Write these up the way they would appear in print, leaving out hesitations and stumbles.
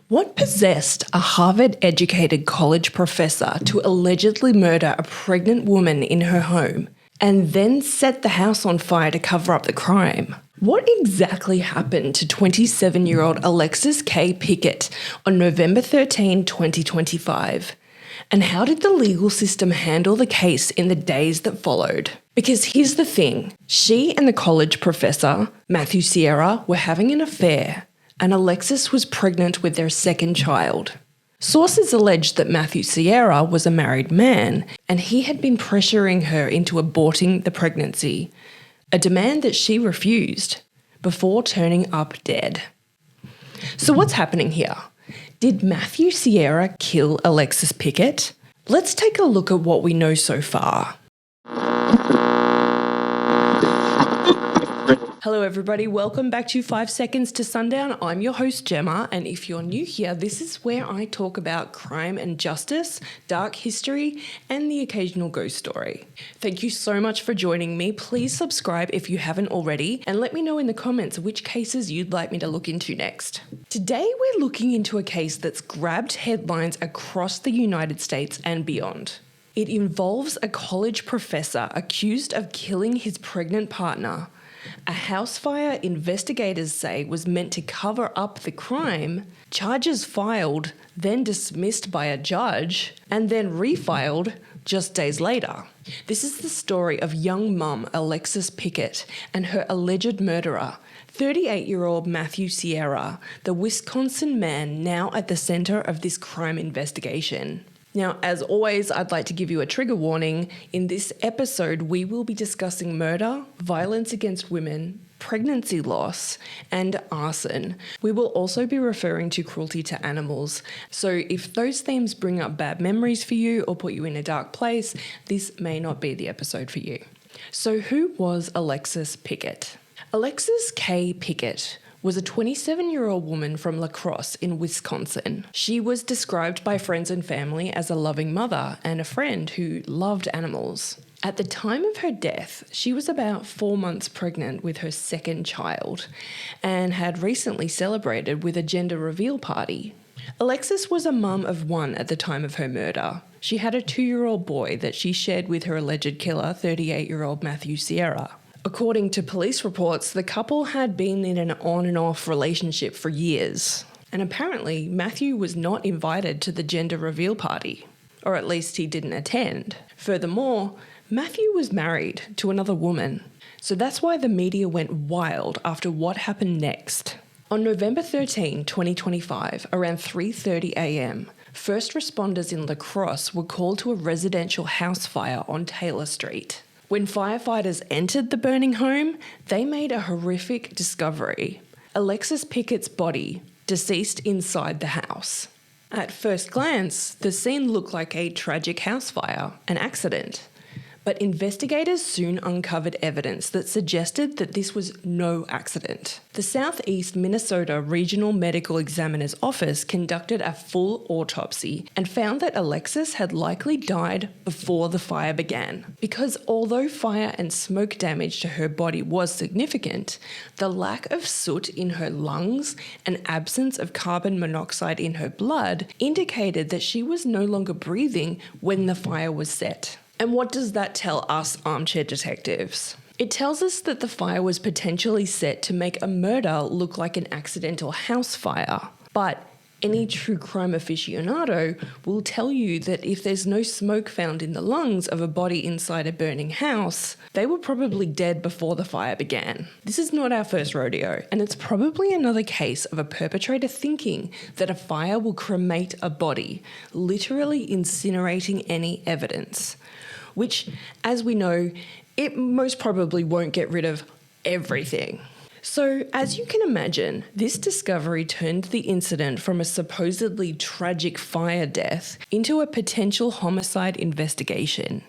What possessed a Harvard-educated college professor to allegedly murder a pregnant woman in her home and then set the house on fire to cover up the crime? What exactly happened to 27-year-old Alexis Pickett on November 13, 2025? And how did the legal system handle the case in the days that followed? Because here's the thing, she and the college professor, Matthew Sierra, were having an affair, and Alexis was pregnant with their second child. Sources allege that Matthew Sierra was a married man, and he had been pressuring her into aborting the pregnancy, a demand that she refused, before turning up dead. So what's happening here? Did Matthew Sierra kill Alexis Pickett? Let's take a look at what we know so far. Hello everybody, welcome back to 5 Seconds to Sundown. I'm your host Gemma, and if you're new here, this is where I talk about crime and justice, dark history, and the occasional ghost story. Thank you so much for joining me. Please subscribe if you haven't already, and let me know in the comments which cases you'd like me to look into next. Today we're looking into a case that's grabbed headlines across the United States and beyond. It involves a college professor accused of killing his pregnant partner. A house fire investigators say was meant to cover up the crime, charges filed, then dismissed by a judge, and then refiled just days later. This is the story of young mum Alexis Pickett and her alleged murderer, 38-year-old Matthew Sierra, the Wisconsin man now at the center of this crime investigation. Now, as always, I'd like to give you a trigger warning. In this episode, we will be discussing murder, violence against women, pregnancy loss, and arson. We will also be referring to cruelty to animals. So if those themes bring up bad memories for you or put you in a dark place, this may not be the episode for you. So who was Alexis Pickett? Alexis Pickett was a 27-year-old woman from La Crosse in Wisconsin. She was described by friends and family as a loving mother and a friend who loved animals. At the time of her death, she was about 4 months pregnant with her second child and had recently celebrated with a gender reveal party. Alexis was a mum of one at the time of her murder. She had a 2-year-old boy that she shared with her alleged killer, 38-year-old Matthew Sierra. According to police reports, the couple had been in an on and off relationship for years. And apparently, Matthew was not invited to the gender reveal party, or at least he didn't attend. Furthermore, Matthew was married to another woman. So that's why the media went wild after what happened next. On November 13, 2025, around 3:30 a.m., first responders in La Crosse were called to a residential house fire on Taylor Street. When firefighters entered the burning home, they made a horrific discovery: Alexis Pickett's body, deceased inside the house. At first glance, the scene looked like a tragic house fire, an accident. But investigators soon uncovered evidence that suggested that this was no accident. The Southeast Minnesota Regional Medical Examiner's Office conducted a full autopsy and found that Alexis had likely died before the fire began. Because although fire and smoke damage to her body was significant, the lack of soot in her lungs and absence of carbon monoxide in her blood indicated that she was no longer breathing when the fire was set. And what does that tell us armchair detectives? It tells us that the fire was potentially set to make a murder look like an accidental house fire. But any true crime aficionado will tell you that if there's no smoke found in the lungs of a body inside a burning house, they were probably dead before the fire began. This is not our first rodeo, and it's probably another case of a perpetrator thinking that a fire will cremate a body, literally incinerating any evidence. Which, as we know, it most probably won't get rid of everything. So, as you can imagine, this discovery turned the incident from a supposedly tragic fire death into a potential homicide investigation.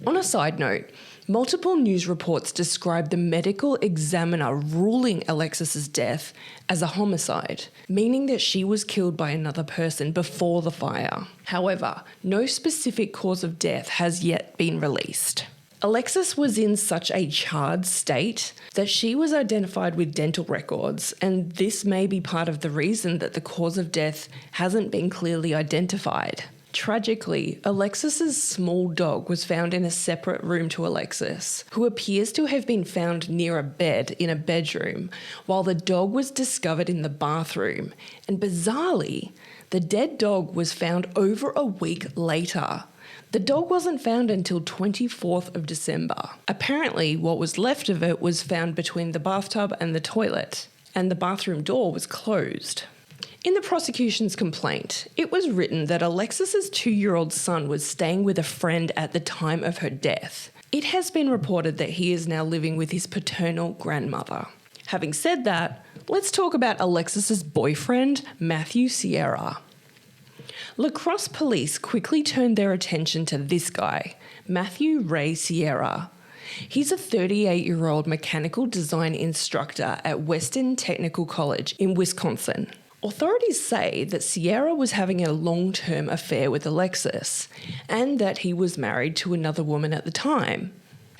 On a side note, multiple news reports describe the medical examiner ruling Alexis's death as a homicide, meaning that she was killed by another person before the fire. However, no specific cause of death has yet been released. Alexis was in such a charred state that she was identified with dental records, and this may be part of the reason that the cause of death hasn't been clearly identified. Tragically, Alexis's small dog was found in a separate room to Alexis, who appears to have been found near a bed in a bedroom, while the dog was discovered in the bathroom. And bizarrely, the dead dog was found over a week later. The dog wasn't found until 24th of December. Apparently, what was left of it was found between the bathtub and the toilet, and the bathroom door was closed. In the prosecution's complaint, it was written that Alexis's 2-year-old son was staying with a friend at the time of her death. It has been reported that he is now living with his paternal grandmother. Having said that, let's talk about Alexis's boyfriend, Matthew Sierra. La Crosse police quickly turned their attention to this guy, Matthew Ray Sierra. He's a 38-year-old mechanical design instructor at Western Technical College in Wisconsin. Authorities say that Sierra was having a long-term affair with Alexis and that he was married to another woman at the time.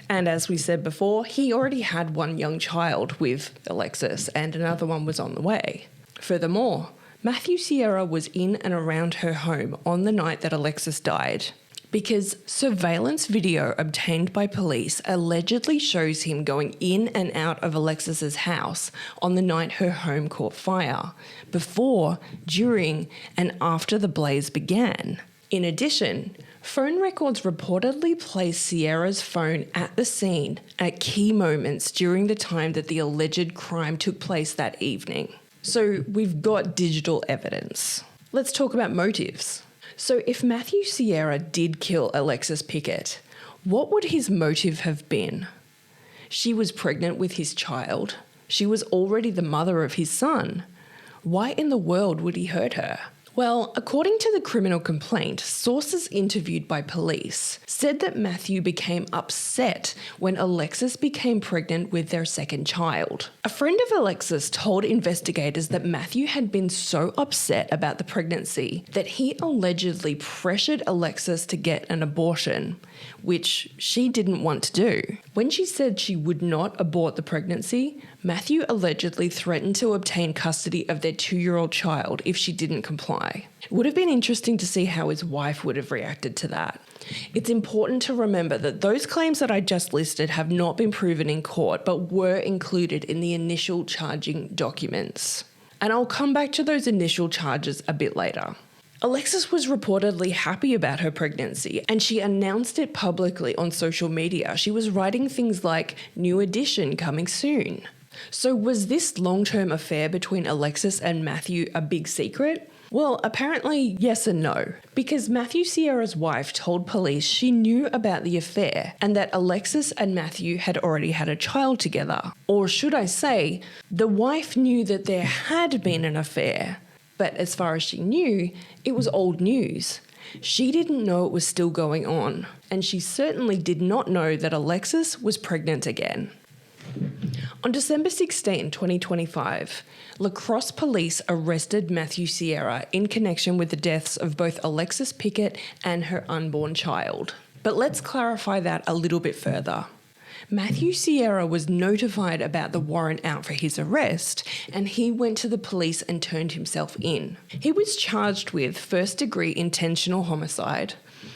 And as we said before, he already had one young child with Alexis and another one was on the way. Furthermore, Matthew Sierra was in and around her home on the night that Alexis died, because surveillance video obtained by police allegedly shows him going in and out of Alexis's house on the night her home caught fire, before, during, and after the blaze began. In addition, phone records reportedly placed Sierra's phone at the scene at key moments during the time that the alleged crime took place that evening. So we've got digital evidence. Let's talk about motives. So if Matthew Sierra did kill Alexis Pickett, what would his motive have been? She was pregnant with his child. She was already the mother of his son. Why in the world would he hurt her? Well, according to the criminal complaint, sources interviewed by police said that Matthew became upset when Alexis became pregnant with their second child. A friend of Alexis told investigators that Matthew had been so upset about the pregnancy that he allegedly pressured Alexis to get an abortion, which she didn't want to do. When she said she would not abort the pregnancy, Matthew allegedly threatened to obtain custody of their 2-year-old child if she didn't comply. It would have been interesting to see how his wife would have reacted to that. It's important to remember that those claims that I just listed have not been proven in court, but were included in the initial charging documents. And I'll come back to those initial charges a bit later. Alexis was reportedly happy about her pregnancy and she announced it publicly on social media. She was writing things like, "New edition coming soon." So was this long-term affair between Alexis and Matthew a big secret? Well, apparently yes and no, because Matthew Sierra's wife told police she knew about the affair and that Alexis and Matthew had already had a child together. Or should I say, the wife knew that there had been an affair, but as far as she knew, it was old news. She didn't know it was still going on, and she certainly did not know that Alexis was pregnant again. On December 16, 2025, La Crosse police arrested Matthew Sierra in connection with the deaths of both Alexis Pickett and her unborn child. But let's clarify that a little bit further. Matthew Sierra was notified about the warrant out for his arrest, and he went to the police and turned himself in. He was charged with first-degree intentional homicide,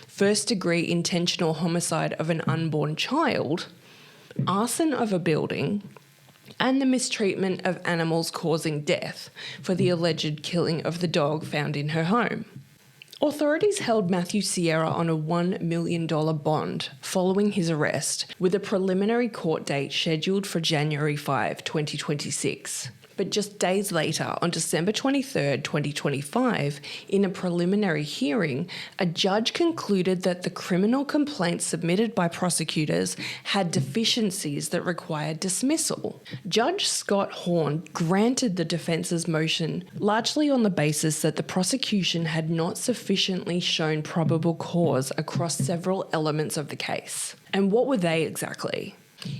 first-degree intentional homicide of an unborn child, arson of a building, and the mistreatment of animals causing death for the alleged killing of the dog found in her home. Authorities held Matthew Sierra on a $1 million bond following his arrest, with a preliminary court date scheduled for January 5, 2026. But just days later, on December 23, 2025, in a preliminary hearing, a judge concluded that the criminal complaint submitted by prosecutors had deficiencies that required dismissal. Judge Scott Horn granted the defense's motion largely on the basis that the prosecution had not sufficiently shown probable cause across several elements of the case. And what were they exactly?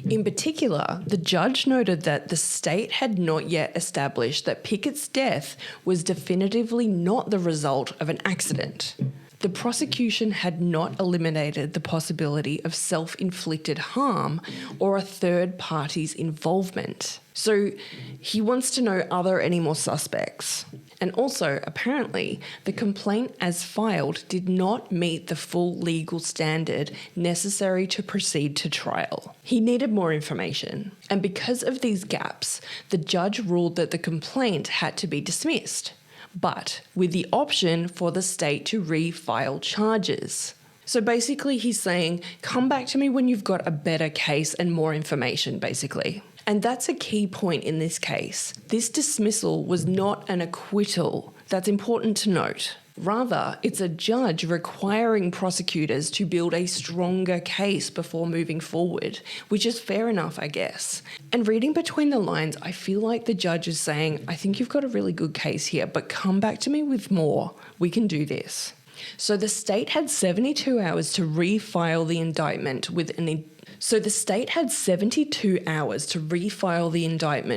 In particular, the judge noted that the state had not yet established that Pickett's death was definitively not the result of an accident. the prosecution had not eliminated the possibility of self-inflicted harm or a third party's involvement. So he wants to know, are there any more suspects? And also, apparently, the complaint as filed did not meet the full legal standard necessary to proceed to trial. He needed more information. And because of these gaps, the judge ruled that the complaint had to be dismissed, but with the option for the state to refile charges. So basically he's saying, come back to me when you've got a better case and more information, basically. And that's a key point in this case. This dismissal was not an acquittal. That's important to note. Rather, it's a judge requiring prosecutors to build a stronger case before moving forward, which is fair enough, I guess. And reading between the lines, I feel like the judge is saying, I think you've got a really good case here, but come back to me with more. We can do this. So the state had 72 hours to refile the indictment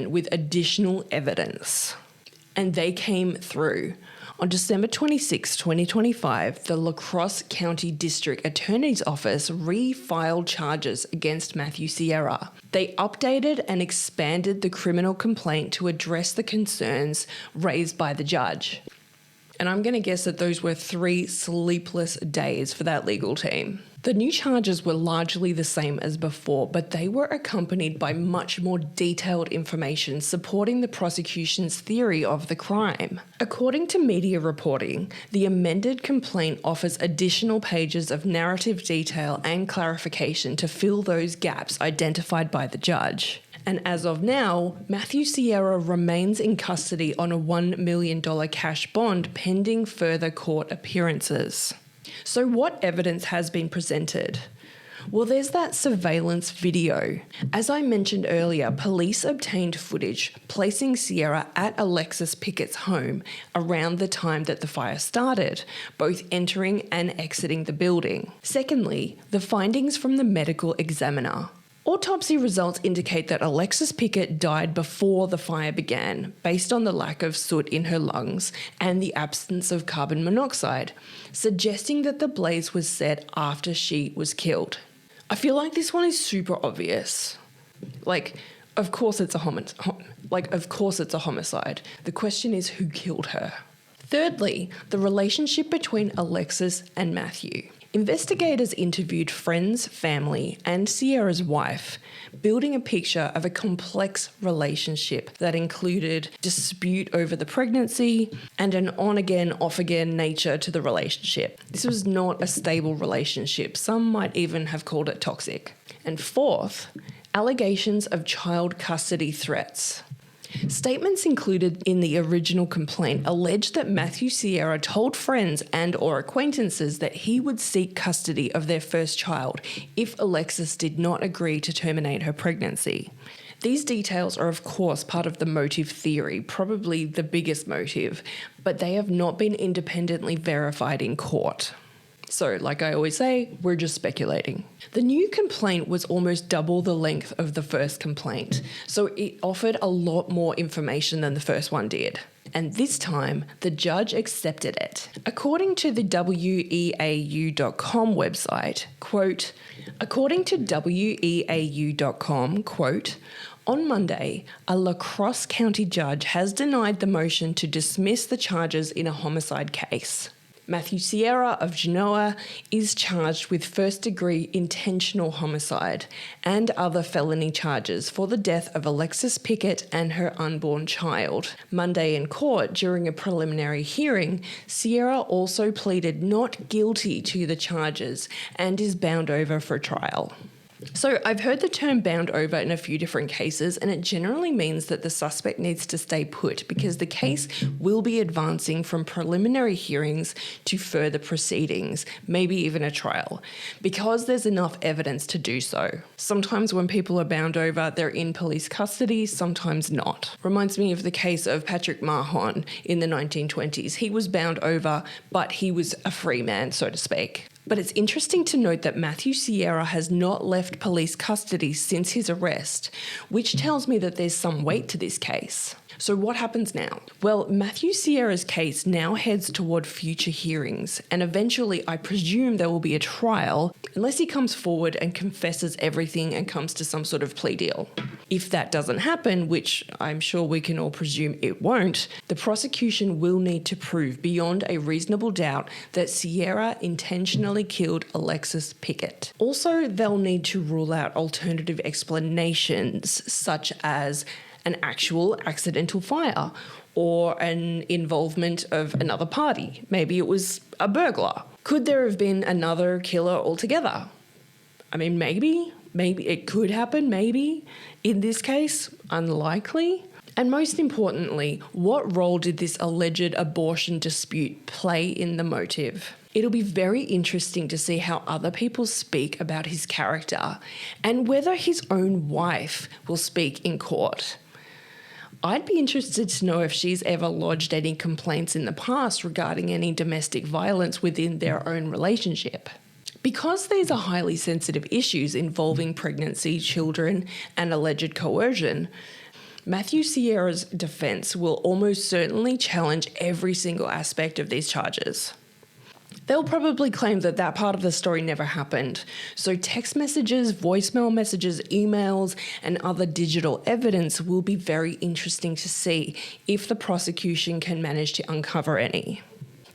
with additional evidence. And they came through. On December 26, 2025, the La Crosse County District Attorney's Office refiled charges against Matthew Sierra. They updated and expanded the criminal complaint to address the concerns raised by the judge. And I'm going to guess that those were 3 sleepless days for that legal team. The new charges were largely the same as before, but they were accompanied by much more detailed information supporting the prosecution's theory of the crime. According to media reporting, the amended complaint offers additional pages of narrative detail and clarification to fill those gaps identified by the judge. And as of now, Matthew Sierra remains in custody on a $1 million cash bond pending further court appearances. So what evidence has been presented? Well, there's that surveillance video. As I mentioned earlier, police obtained footage placing Sierra at Alexis Pickett's home around the time that the fire started, both entering and exiting the building. Secondly, the findings from the medical examiner. Autopsy results indicate that Alexis Pickett died before the fire began, based on the lack of soot in her lungs and the absence of carbon monoxide, suggesting that the blaze was set after she was killed. I feel like this one is super obvious. Of course it's a homicide. The question is who killed her. Thirdly, the relationship between Alexis and Matthew. Investigators interviewed friends, family, and Sierra's wife, building a picture of a complex relationship that included dispute over the pregnancy and an on-again, off-again nature to the relationship. This was not a stable relationship. Some might even have called it toxic. And fourth, allegations of child custody threats. Statements included in the original complaint allege that Matthew Sierra told friends and or acquaintances that he would seek custody of their first child if Alexis did not agree to terminate her pregnancy. These details are of course part of the motive theory, probably the biggest motive, but they have not been independently verified in court. So, like I always say, we're just speculating. The new complaint was almost double the length of the first complaint, so it offered a lot more information than the first one did. And this time, the judge accepted it. According to the weau.com website, quote, according to weau.com, quote, on Monday, a La Crosse County judge has denied the motion to dismiss the charges in a homicide case. Matthew Sierra of Genoa is charged with first-degree intentional homicide and other felony charges for the death of Alexis Pickett and her unborn child. Monday in court, during a preliminary hearing, Sierra also pleaded not guilty to the charges and is bound over for trial. So I've heard the term bound over in a few different cases, and it generally means that the suspect needs to stay put because the case will be advancing from preliminary hearings to further proceedings, maybe even a trial, because there's enough evidence to do so. Sometimes when people are bound over, they're in police custody, sometimes not. Reminds me of the case of Patrick Mahon in the 1920s. He was bound over, but he was a free man, so to speak. But it's interesting to note that Matthew Sierra has not left police custody since his arrest, which tells me that there's some weight to this case. So what happens now? Well, Matthew Sierra's case now heads toward future hearings, and eventually I presume there will be a trial unless he comes forward and confesses everything and comes to some sort of plea deal. If that doesn't happen, which I'm sure we can all presume it won't, the prosecution will need to prove beyond a reasonable doubt that Sierra intentionally killed Alexis Pickett. Also, they'll need to rule out alternative explanations such as an actual accidental fire or an involvement of another party. Maybe it was a burglar. Could there have been another killer altogether? I mean, maybe it could happen, maybe. In this case, unlikely. And most importantly, what role did this alleged abortion dispute play in the motive? It'll be very interesting to see how other people speak about his character and whether his own wife will speak in court. I'd be interested to know if she's ever lodged any complaints in the past regarding any domestic violence within their own relationship. Because these are highly sensitive issues involving pregnancy, children, and alleged coercion, Matthew Sierra's defense will almost certainly challenge every single aspect of these charges. They'll probably claim that that part of the story never happened. So text messages, voicemail messages, emails, and other digital evidence will be very interesting to see if the prosecution can manage to uncover any.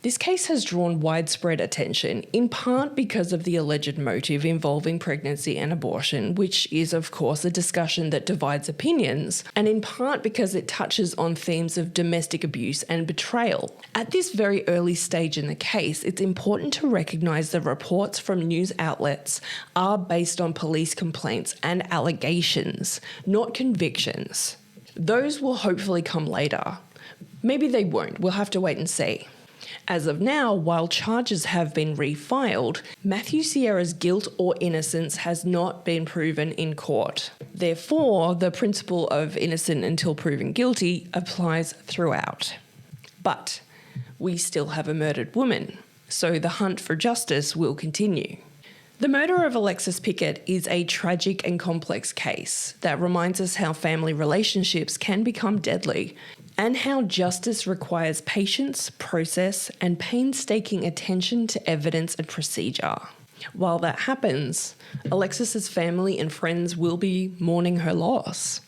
This case has drawn widespread attention, in part because of the alleged motive involving pregnancy and abortion, which is, of course, a discussion that divides opinions, and in part because it touches on themes of domestic abuse and betrayal. At this very early stage in the case, it's important to recognise the reports from news outlets are based on police complaints and allegations, not convictions. Those will hopefully come later. Maybe they won't. We'll have to wait and see. As of now, while charges have been refiled, Matthew Sierra's guilt or innocence has not been proven in court. Therefore, the principle of innocent until proven guilty applies throughout. But we still have a murdered woman, so the hunt for justice will continue. The murder of Alexis Pickett is a tragic and complex case that reminds us how family relationships can become deadly and how justice requires patience, process, and painstaking attention to evidence and procedure. While that happens, Alexis's family and friends will be mourning her loss.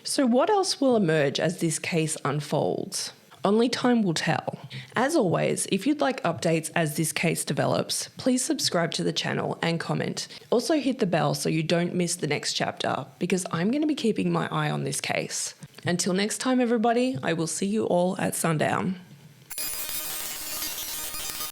So what else will emerge as this case unfolds? Only time will tell. As always, if you'd like updates as this case develops, please subscribe to the channel and comment. Also hit the bell so you don't miss the next chapter, because I'm going to be keeping my eye on this case. Until next time, everybody, I will see you all at sundown.